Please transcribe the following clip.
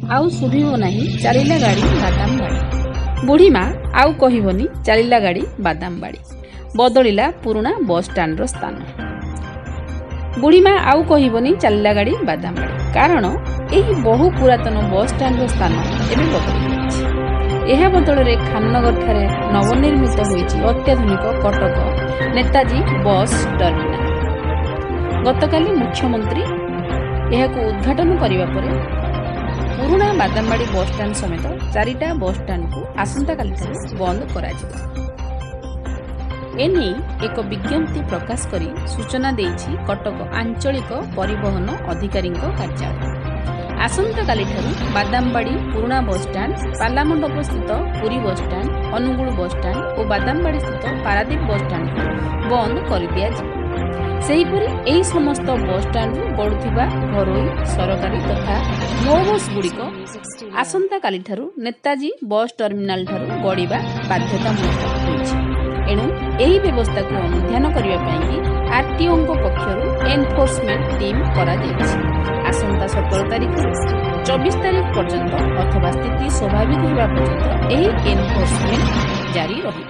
आउ शुभिब नाही चलिला गाड़ी बादाम बाड़ी। बुढ़ी माँ आउ कहबनी चलिला गाड़ी बादाम बाड़ी। बदलिला पुराना बस स्टाण्ड रो स्थान। बुढ़ी माँ आउ कहबनी चलिला गाड़ी बादाम बाड़ी कारण यही बहु पुरातन बस स्टाण्ड रो स्थान एबे बदली जाइछि। एहा बदलरे खाननगर ठारे नवनिर्मित होइछि अत्याधुनिक कटक नेताजी बस टर्मिनाल। गतकाली मुख्यमंत्री एहाकु उद्घाटन करिबा परे पुराना बादामबाड़ी बस स्टाण्ड समेत 4टा बस स्टाण्ड को आसंता काली बंद कराजिबो। एने एक विज्ञप्ति प्रकाश करी सूचना देइछि कटक आंचलिक परिवहन अधिकारी कार्यालय। आसंता काली बादामबाड़ी पुराना बस स्टाण्ड, पालामंडप स्थित पुरी बस स्टाण्ड, अनुगुल बस स्टाण्ड और बादामबाड़ी स्थित पारादीप बस स्टाण्ड को बंद कर दिया जाए। सेहीपरि एही समस्त बस स्टाण्ड गड़ुथिबा घरोई सरकारी तथा मो बस गुड़िक आसंता काली नेताजी बस टर्मिनाल ठारू गड़िबा बाध्यतामूलक होइछि। एणु एही व्यवस्था को अनुध्यान करिबा पई आरटीओ पक्षरु एनफोर्समेंट टीम करा जायछि। आसंता 17 तारिख 24 तारिख पर्यंत अथवा स्थिति स्वाभाविक होगा पर्यंत एही एनफोर्समेंट जारी रही।